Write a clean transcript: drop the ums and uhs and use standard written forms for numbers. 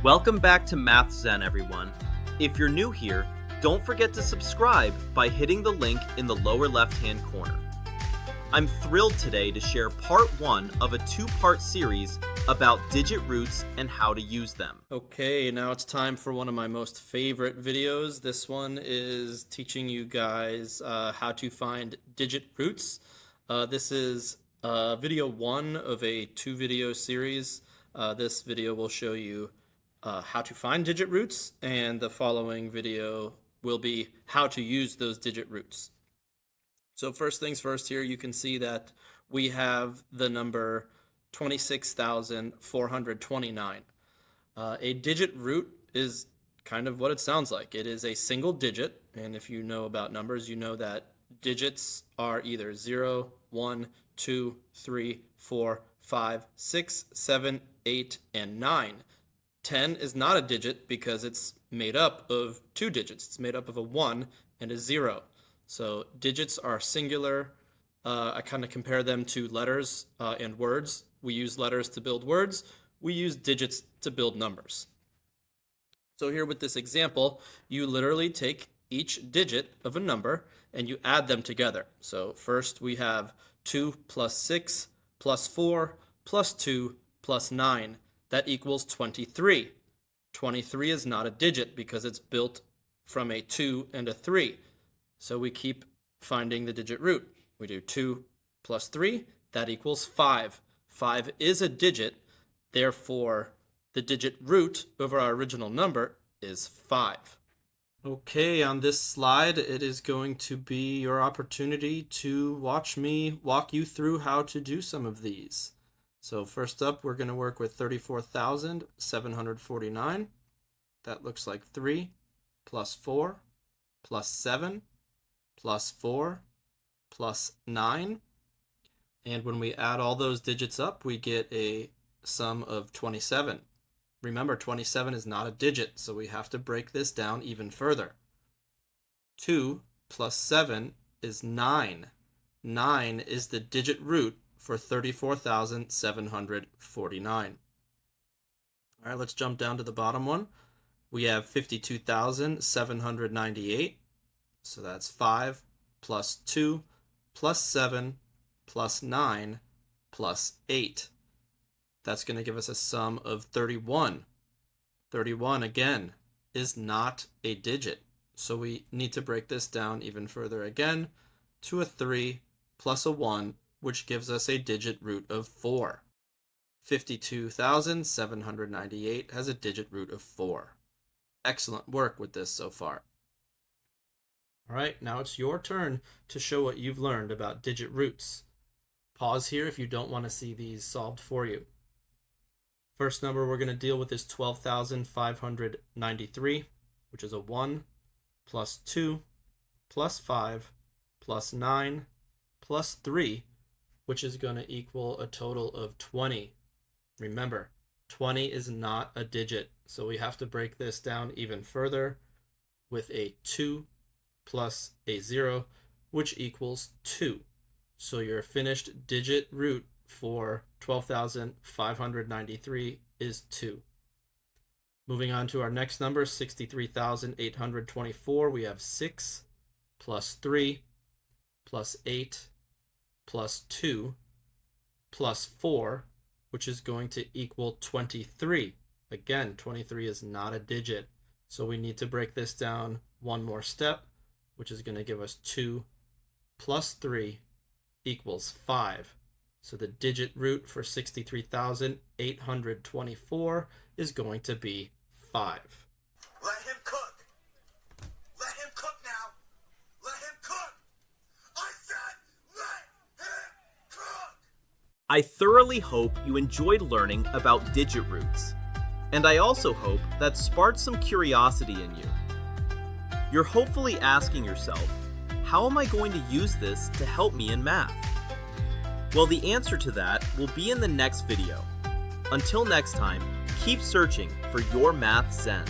Welcome back to Math Zen, everyone. If you're new here, don't forget to subscribe by hitting the link in the lower left-hand corner. I'm thrilled today to share part 1 of a 2-part series about digit roots and how to use them. Okay, now it's time for one of my most favorite videos. This one is teaching you guys how to find digit roots. This is video 1 of a 2-video series. This video will show you how to find digit roots, and the following video will be how to use those digit roots. So first things first, here you can see that we have the number 26,429. A digit root is kind of what it sounds like. It is a single digit, and if you know about numbers, you know that digits are either 0, 1, 2, 3, 4, 5, 6, 7, 8, and 9. 10 is not a digit because it's made up of 2 digits. It's made up of a 1 and a 0. So digits are singular. I kind of compare them to letters and words. We use letters to build words. We use digits to build numbers. So here with this example, you literally take each digit of a number and you add them together. So first we have 2 plus 6 plus 4 plus 2 plus 9. That equals 23. 23 is not a digit because it's built from a 2 and a 3. So we keep finding the digit root. We do 2 plus 3, that equals 5. 5 is a digit, therefore the digit root over our original number is 5. Okay, on this slide, it is going to be your opportunity to watch me walk you through how to do some of these. So first up, we're going to work with 34,749. That looks like 3 plus 4 plus 7 plus 4 plus 9. And when we add all those digits up, we get a sum of 27. Remember, 27 is not a digit, so we have to break this down even further. 2 plus 7 is 9. 9 is the digit root for 34,749. All right, let's jump down to the bottom one. We have 52,798. So that's 5 plus 2 plus 7 plus 9 plus 8. That's going to give us a sum of 31. 31, again, is not a digit. So we need to break this down even further again to a 3 plus a 1, which gives us a digit root of 4. 52,798 has a digit root of 4. Excellent work with this so far. All right, now it's your turn to show what you've learned about digit roots. Pause here if you don't want to see these solved for you. First number we're going to deal with is 12,593, which is a 1 plus 2 plus 5 plus 9 plus 3, which is going to equal a total of 20. Remember, 20 is not a digit, so we have to break this down even further with a 2 plus a 0, which equals 2. So your finished digit root for 12,593 is 2. Moving on to our next number, 63,824, we have 6 plus 3 plus 8 plus 2 plus 4, which is going to equal 23. Again, 23 is not a digit, so we need to break this down one more step, which is going to give us 2 plus 3 equals 5. So the digit root for 63,824 is going to be 5. Let him cook. Let him cook now. Let him cook. I said let him cook. I thoroughly hope you enjoyed learning about digit roots, and I also hope that sparked some curiosity in you. You're hopefully asking yourself, how am I going to use this to help me in math? Well, the answer to that will be in the next video. Until next time, keep searching for your Math Zen.